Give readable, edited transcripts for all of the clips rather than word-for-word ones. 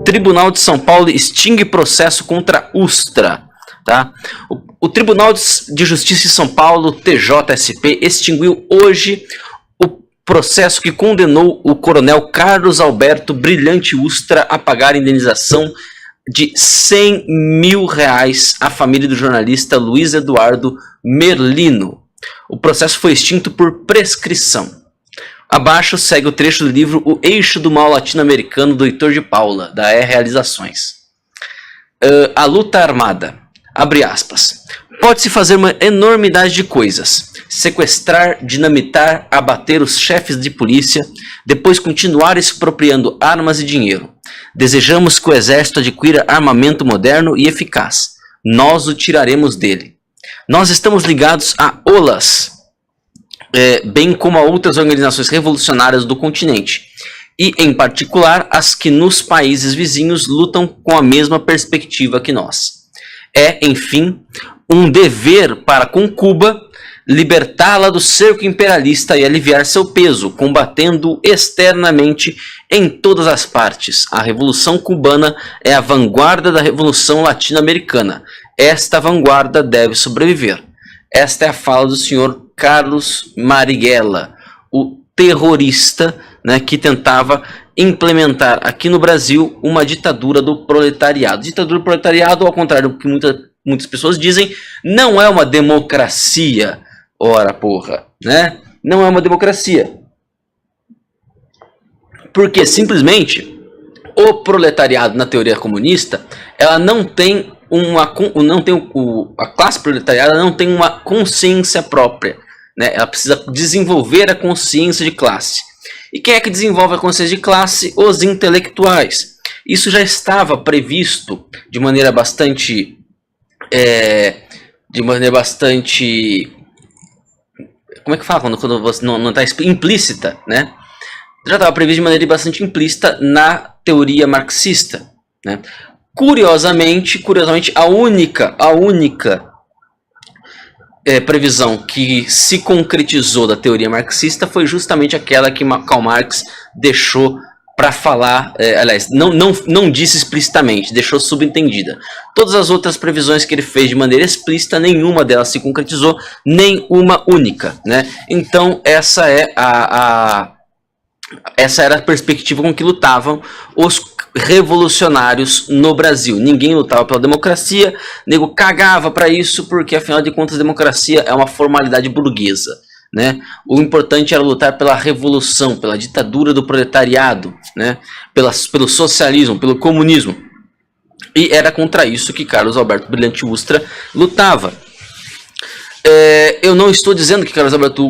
Tribunal de São Paulo extingue processo contra Ustra. Tá? O Tribunal de Justiça de São Paulo, TJSP, extinguiu hoje o processo que condenou o coronel Carlos Alberto Brilhante Ustra a pagar a indenização de R$100 mil à família do jornalista Luiz Eduardo Merlino. O processo foi extinto por prescrição. Abaixo segue o trecho do livro O Eixo do Mal Latino-Americano, do Heitor de Paula, da E Realizações. A luta armada. Abre aspas. Pode-se fazer uma enormidade de coisas. Sequestrar, dinamitar, abater os chefes de polícia, depois continuar expropriando armas e dinheiro. Desejamos que o exército adquira armamento moderno e eficaz. Nós o tiraremos dele. Nós estamos ligados a OLAS, bem como a outras organizações revolucionárias do continente, e em particular as que nos países vizinhos lutam com a mesma perspectiva que nós. É, enfim, um dever para com Cuba libertá-la do cerco imperialista e aliviar seu peso, combatendo externamente em todas as partes. A Revolução Cubana é a vanguarda da Revolução Latino-Americana. Esta vanguarda deve sobreviver. Esta é a fala do senhor Carlos Marighella, o terrorista, né, que tentava implementar aqui no Brasil uma ditadura do proletariado. Ditadura do proletariado, ao contrário do que muitas pessoas dizem, não é uma democracia. Ora, porra, né? Não é uma democracia. Porque simplesmente o proletariado na teoria comunista, ela não tem a classe proletariada não tem uma consciência própria, né? Ela precisa desenvolver a consciência de classe. E quem é que desenvolve a consciência de classe? Os intelectuais. Isso já estava previsto de maneira bastante como é que fala quando você não está explícita, né? Já estava previsto de maneira bastante implícita na teoria marxista, né? Curiosamente, a única previsão que se concretizou da teoria marxista foi justamente aquela que Karl Marx deixou para falar, aliás, não disse explicitamente, deixou subentendida. Todas as outras previsões que ele fez de maneira explícita, nenhuma delas se concretizou, nem uma única, né? Então essa era a perspectiva com que lutavam os revolucionários no Brasil. Ninguém lutava pela democracia, nego cagava para isso, porque afinal de contas a democracia é uma formalidade burguesa, né? O importante era lutar pela revolução, pela ditadura do proletariado, né? Pelo socialismo, pelo comunismo. E era contra isso que Carlos Alberto Brilhante Ustra lutava. Eu não estou dizendo que Carlos Alberto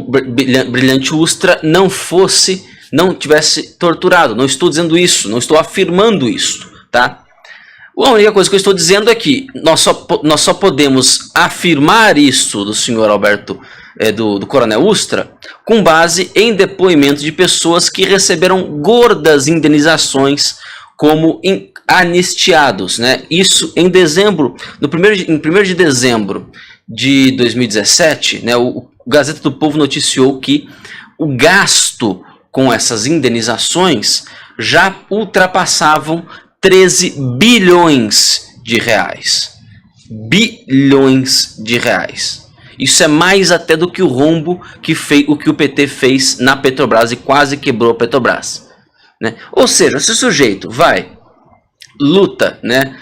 Brilhante Ustra não tivesse torturado, não estou dizendo isso, não estou afirmando isso, tá? A única coisa que eu estou dizendo é que nós só podemos afirmar isso do senhor Alberto, do coronel Ustra, com base em depoimentos de pessoas que receberam gordas indenizações como anistiados, né? Isso em dezembro, em 1º de dezembro de 2017, né, o Gazeta do Povo noticiou que o gasto com essas indenizações já ultrapassavam 13 bilhões de reais. Bilhões de reais. Isso é mais até do que o rombo que o PT fez na Petrobras e quase quebrou a Petrobras, né? Ou seja, se o sujeito luta, né,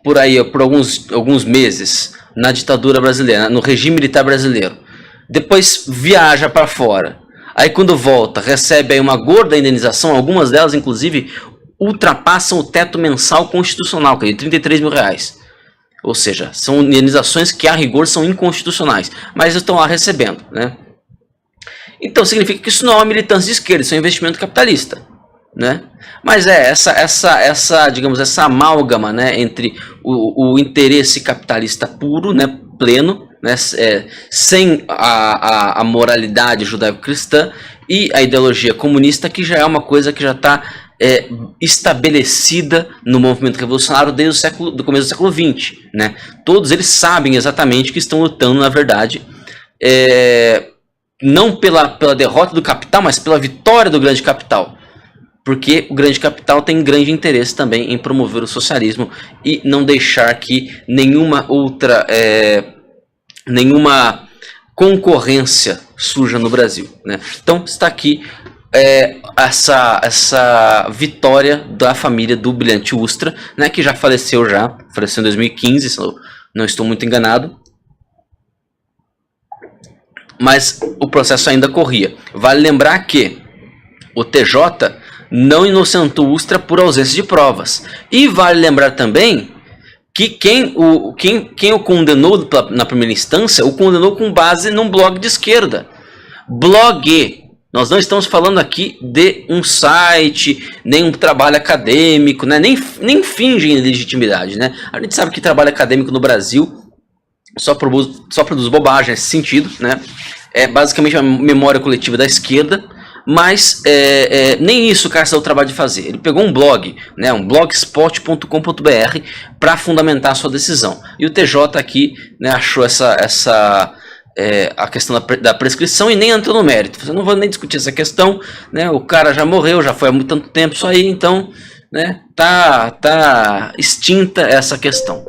por alguns meses na ditadura brasileira, no regime militar brasileiro, depois viaja para fora, aí quando volta recebe aí uma gorda indenização, algumas delas inclusive ultrapassam o teto mensal constitucional, que é de 33 mil reais. Ou seja, são indenizações que a rigor são inconstitucionais, mas estão lá recebendo, né? Então significa que isso não é uma militância de esquerda, isso é um investimento capitalista, né? Mas digamos, essa amálgama, né, entre o interesse capitalista puro, né, pleno, né, sem a moralidade judaico-cristã, e a ideologia comunista, que já é uma coisa que já está estabelecida no movimento revolucionário desde do começo do século XX, né? Todos eles sabem exatamente que estão lutando, na verdade, não pela derrota do capital, mas pela vitória do grande capital, porque o grande capital tem grande interesse também em promover o socialismo e não deixar que nenhuma outra nenhuma concorrência surja no Brasil, né? Então está aqui essa vitória da família do Brilhante Ustra, né, que já faleceu em 2015, se eu não estou muito enganado, mas o processo ainda corria. Vale lembrar que o TJ não inocentou Ustra por ausência de provas, e vale lembrar também que quem o condenou na primeira instância, o condenou com base num blog de esquerda. Blog! Nós não estamos falando aqui de um site, nem um trabalho acadêmico, né? nem fingem legitimidade, né? A gente sabe que trabalho acadêmico no Brasil só produz bobagem nesse sentido, né? É basicamente a memória coletiva da esquerda, mas nem isso o cara saiu o trabalho de fazer. Ele pegou um blog, né, um blogspot.com.br, para fundamentar a sua decisão. E o TJ aqui, né, achou a questão da prescrição e nem entrou no mérito. Eu não vou nem discutir essa questão, né? O cara já morreu, já foi há muito tanto tempo isso aí, então, né, tá extinta essa questão.